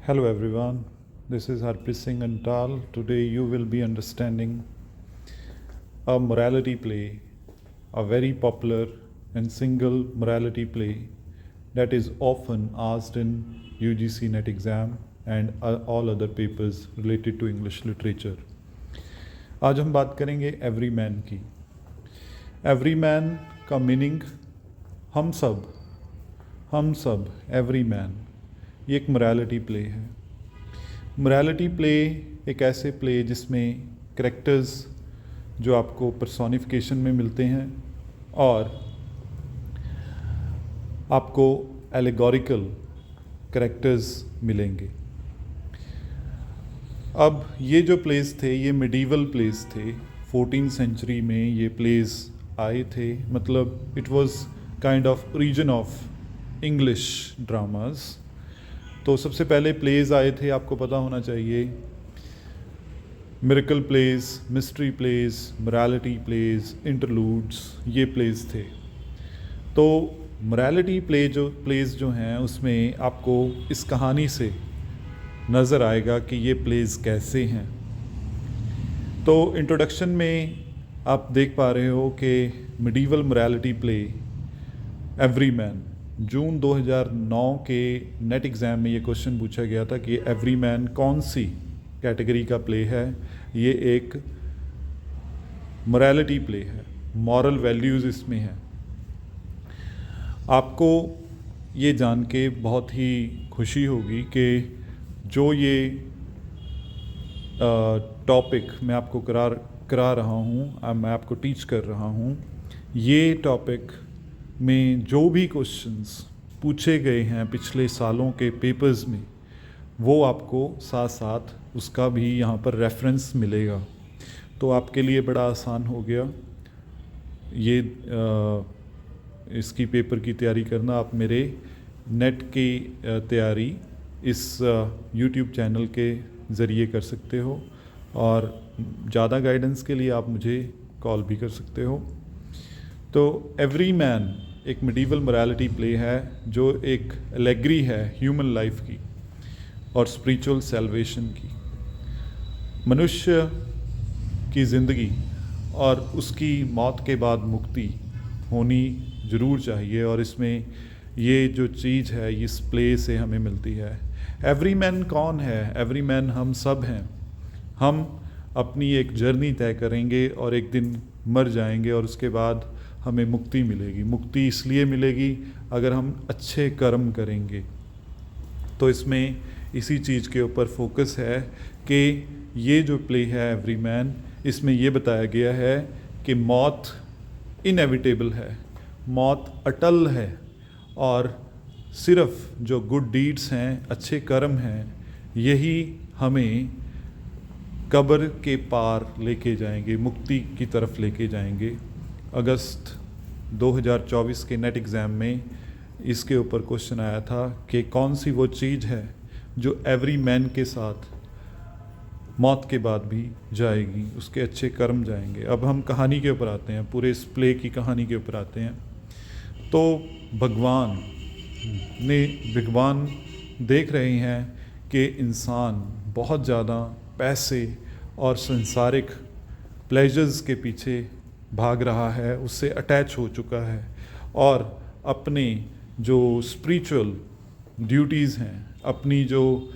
Hello everyone, this is Harpreet Singh Antal. Today you will be understanding a morality play, a very popular and single morality play that is often asked in UGC NET exam and all other papers related to English literature. आज हम बात करेंगे every man की। Every man का meaning हम सब every man, ये एक मोरालिटी प्ले है। मोरालिटी प्ले एक ऐसे प्ले जिसमें करेक्टर्स जो आपको पर्सोनिफिकेशन में मिलते हैं और आपको एलेगोरिकल करेक्टर्स मिलेंगे। अब ये जो प्लेस थे ये मिडीवल प्लेस थे, 14th सेंचुरी में ये प्लेस आए थे। मतलब it was kind of reason of English dramas. तो सबसे पहले प्लेस आए थे, आपको पता होना चाहिए, miracle plays, mystery plays, morality plays, interludes, ये प्लेस थे। तो मोरालिटी प्लेस जो हैं उसमें आपको इस कहानी से नज़र आएगा कि ये प्लेस कैसे हैं। तो इंट्रोडक्शन में आप देख पा रहे हो कि medieval morality play Everyman, जून 2009 के नेट एग्ज़ाम में ये क्वेश्चन पूछा गया था कि एवरी मैन कौन सी कैटेगरी का प्ले है। ये एक मोरालिटी प्ले है, मॉरल वैल्यूज़ इसमें हैं। आपको ये जान के बहुत ही खुशी होगी कि जो ये टॉपिक मैं आपको करा रहा हूँ, मैं आपको टीच कर रहा हूँ, ये टॉपिक में जो भी क्वेश्चंस पूछे गए हैं पिछले सालों के पेपर्स में, वो आपको साथ साथ उसका भी यहाँ पर रेफरेंस मिलेगा। तो आपके लिए बड़ा आसान हो गया ये इसकी पेपर की तैयारी करना। आप मेरे नेट की तैयारी इस यूट्यूब चैनल के ज़रिए कर सकते हो और ज़्यादा गाइडेंस के लिए आप मुझे कॉल भी कर सकते हो। तो एवरी मैन एक मिडीवल मोरालिटी प्ले है जो एक एलेगरी है ह्यूमन लाइफ की और स्पिरिचुअल सैल्वेशन की। मनुष्य की ज़िंदगी और उसकी मौत के बाद मुक्ति होनी ज़रूर चाहिए, और इसमें ये जो चीज़ है इस प्ले से हमें मिलती है। एवरी मैन कौन है? एवरी मैन हम सब हैं। हम अपनी एक जर्नी तय करेंगे और एक दिन मर जाएंगे और उसके बाद हमें मुक्ति मिलेगी। मुक्ति इसलिए मिलेगी अगर हम अच्छे कर्म करेंगे। तो इसमें इसी चीज़ के ऊपर फोकस है कि ये जो प्ले है एवरी मैन, इसमें ये बताया गया है कि मौत इनएविटेबल है, मौत अटल है, और सिर्फ जो गुड डीड्स हैं, अच्छे कर्म हैं, यही हमें कब्र के पार लेके जाएंगे, मुक्ति की तरफ लेके जाएंगे। अगस्त 2024 के नेट एग्ज़ाम में इसके ऊपर क्वेश्चन आया था कि कौन सी वो चीज़ है जो एवरी मैन के साथ मौत के बाद भी जाएगी, उसके अच्छे कर्म जाएंगे। अब हम कहानी के ऊपर आते हैं, पूरे इस प्ले की कहानी के ऊपर आते हैं। तो भगवान देख रहे हैं कि इंसान बहुत ज़्यादा पैसे और संसारिक प्लेजर्स के पीछे भाग रहा है, उससे अटैच हो चुका है और अपने जो स्पिरिचुअल ड्यूटीज़ हैं, अपनी जो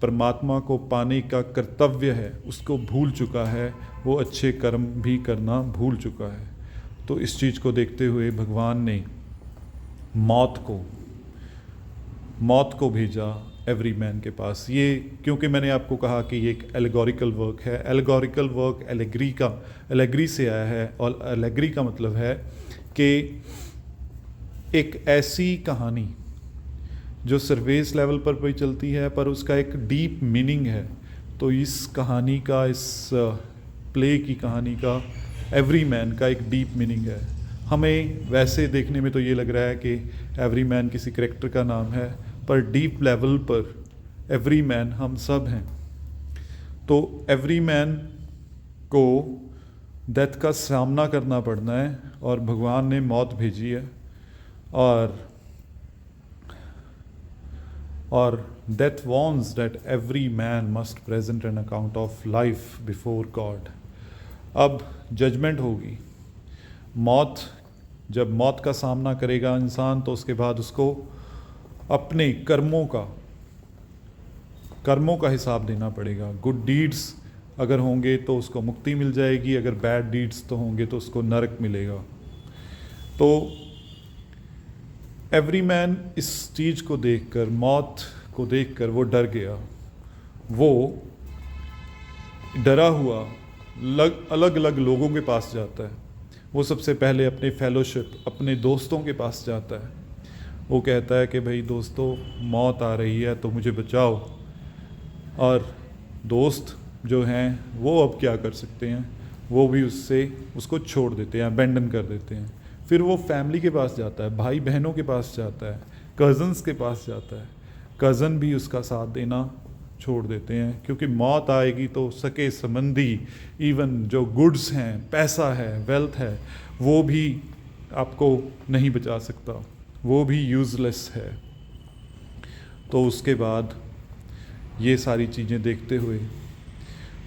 परमात्मा को पाने का कर्तव्य है, उसको भूल चुका है, वो अच्छे कर्म भी करना भूल चुका है। तो इस चीज़ को देखते हुए भगवान ने मौत को भेजा एवरी मैन के पास। ये क्योंकि मैंने आपको कहा कि ये एक एलेगोरिकल वर्क है। एलेगोरिकल वर्क एलेगरी से आया है, और एलेगरी का मतलब है कि एक ऐसी कहानी जो सरफेस लेवल पर भी चलती है पर उसका एक डीप मीनिंग है। तो इस कहानी का, इस प्ले की कहानी का, एवरी मैन का एक डीप मीनिंग है। हमें वैसे देखने में तो ये लग रहा है कि एवरी मैन किसी करेक्टर का नाम है, पर डीप लेवल पर एवरी मैन हम सब हैं। तो एवरी मैन को डेथ का सामना करना पड़ना है और भगवान ने मौत भेजी है, और death warns that every man must present an account of life before God. अब जजमेंट होगी, जब मौत का सामना करेगा इंसान, तो उसके बाद उसको अपने कर्मों का हिसाब देना पड़ेगा। गुड डीड्स अगर होंगे तो उसको मुक्ति मिल जाएगी, अगर बैड डीड्स तो होंगे तो उसको नरक मिलेगा। तो एवरी मैन इस चीज़ को देखकर, मौत को देखकर वो डर गया। वो डरा हुआ अलग अलग लोगों के पास जाता है। वो सबसे पहले अपने फेलोशिप, अपने दोस्तों के पास जाता है। वो कहता है कि भाई दोस्तों, मौत आ रही है तो मुझे बचाओ। और दोस्त जो हैं वो अब क्या कर सकते हैं, वो भी उसको छोड़ देते हैं, अबैंडन कर देते हैं। फिर वो फैमिली के पास जाता है, भाई बहनों के पास जाता है, कज़न्स के पास जाता है। कज़न भी उसका साथ देना छोड़ देते हैं, क्योंकि मौत आएगी तो सके संबंधी, इवन जो गुड्स हैं, पैसा है, वेल्थ है, वो भी आपको नहीं बचा सकता, वो भी यूज़लेस है। तो उसके बाद ये सारी चीज़ें देखते हुए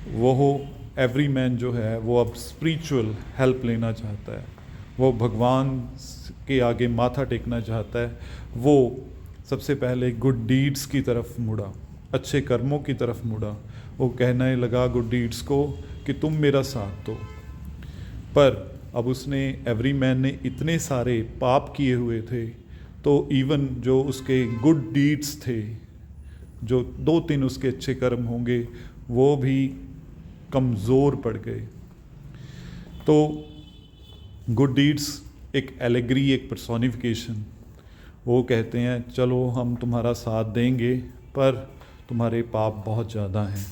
वो एवरी मैन जो है वो अब स्पिरिचुअल हेल्प लेना चाहता है। वो भगवान के आगे माथा टेकना चाहता है। वो सबसे पहले गुड डीड्स की तरफ मुड़ा, अच्छे कर्मों की तरफ मुड़ा। वो कहने लगा गुड डीड्स को कि तुम मेरा साथ दो। पर अब उसने, एवरी मैन ने इतने सारे पाप किए हुए थे, तो इवन जो उसके गुड डीड्स थे, जो 2-3 उसके अच्छे कर्म होंगे, वो भी कमज़ोर पड़ गए। तो गुड डीड्स एक एलेगरी, एक पर्सोनिफिकेशन। वो कहते हैं चलो हम तुम्हारा साथ देंगे, पर तुम्हारे पाप बहुत ज़्यादा हैं।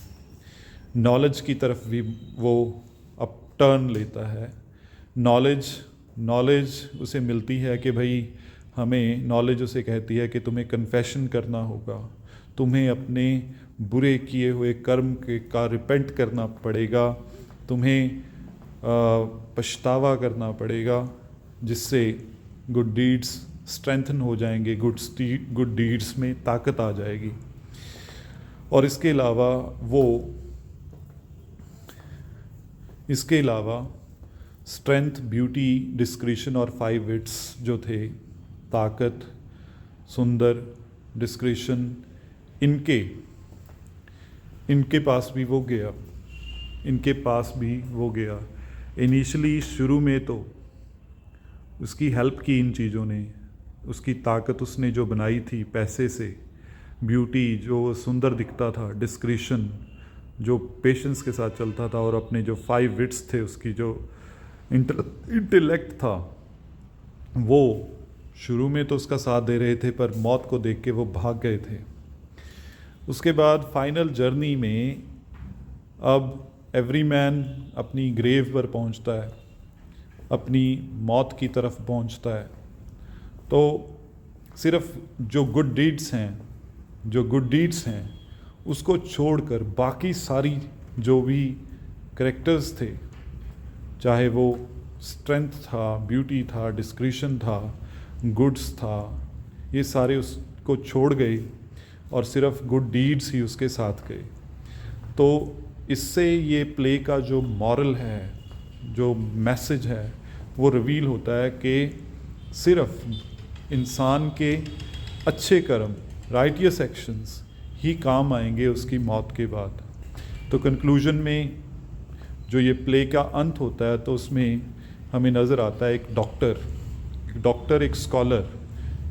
नॉलेज की तरफ भी वो अब टर्न लेता है। नॉलेज उसे मिलती है कि भाई हमें, नॉलेज उसे कहती है कि तुम्हें कन्फेशन करना होगा, तुम्हें अपने बुरे किए हुए कर्म का रिपेंट करना पड़ेगा, तुम्हें पछतावा करना पड़ेगा, जिससे गुड डीड्स स्ट्रेंथन हो जाएंगे, गुड डीड्स में ताकत आ जाएगी। और इसके अलावा स्ट्रेंथ, ब्यूटी, डिस्क्रिशन और 5 विट्स जो थे, ताकत, सुंदर, डिस्क्रिशन, इनके पास भी वो गया। इनिशियली शुरू में तो उसकी हेल्प की इन चीज़ों ने, उसकी ताकत उसने जो बनाई थी पैसे से, ब्यूटी जो सुंदर दिखता था, डिस्क्रिशन जो पेशेंस के साथ चलता था, और अपने जो 5 विट्स थे, उसकी जो इंटेलेक्ट था, वो शुरू में तो उसका साथ दे रहे थे, पर मौत को देख के वो भाग गए थे। उसके बाद फाइनल जर्नी में अब एवरी मैन अपनी ग्रेव पर पहुंचता है, अपनी मौत की तरफ पहुंचता है। तो सिर्फ जो गुड डीड्स हैं उसको छोड़कर बाकी सारी जो भी कैरेक्टर्स थे, चाहे वो स्ट्रेंथ था, ब्यूटी था, डिस्क्रिशन था, गुड्स था, ये सारे उसको छोड़ गए और सिर्फ गुड डीड्स ही उसके साथ गए। तो इससे ये प्ले का जो मॉरल है, जो मैसेज है, वो रिवील होता है कि सिर्फ इंसान के अच्छे कर्म, राइटियस एक्शंस ही काम आएंगे उसकी मौत के बाद। तो कंक्लूजन में जो ये प्ले का अंत होता है, तो उसमें हमें नज़र आता है एक डॉक्टर, एक स्कॉलर,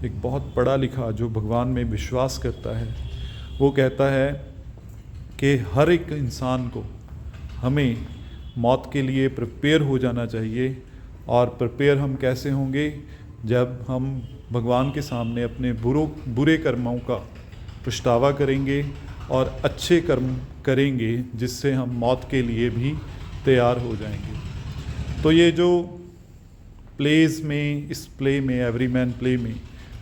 एक बहुत पढ़ा लिखा जो भगवान में विश्वास करता है। वो कहता है कि हर एक इंसान को हमें मौत के लिए प्रिपेयर हो जाना चाहिए। और प्रिपेयर हम कैसे होंगे? जब हम भगवान के सामने अपने बुरे कर्मों का पछतावा करेंगे और अच्छे कर्म करेंगे, जिससे हम मौत के लिए भी तैयार हो जाएंगे। तो ये जो प्लेज़ में, इस प्ले में, एवरी मैन प्ले में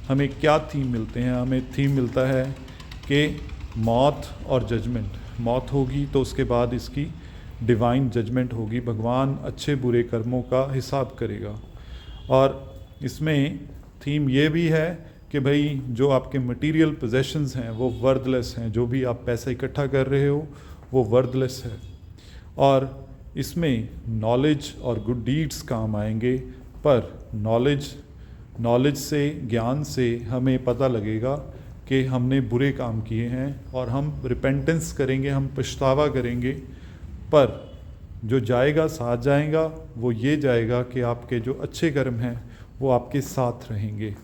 हमें क्या थीम मिलते हैं? हमें थीम मिलता है कि मौत और जजमेंट। मौत होगी तो उसके बाद इसकी डिवाइन जजमेंट होगी, भगवान अच्छे बुरे कर्मों का हिसाब करेगा। और इसमें थीम ये भी है कि भाई जो आपके मटेरियल पोजेशंस हैं वो वर्थलेस हैं, जो भी आप पैसा इकट्ठा कर रहे हो वो वर्थलेस है। और इसमें नॉलेज और गुड डीड्स काम आएंगे, पर नॉलेज से, ज्ञान से हमें पता लगेगा कि हमने बुरे काम किए हैं और हम रिपेंटेंस करेंगे, हम पछतावा करेंगे। पर जो जाएगा साथ जाएगा वो ये जाएगा कि आपके जो अच्छे कर्म हैं वो आपके साथ रहेंगे।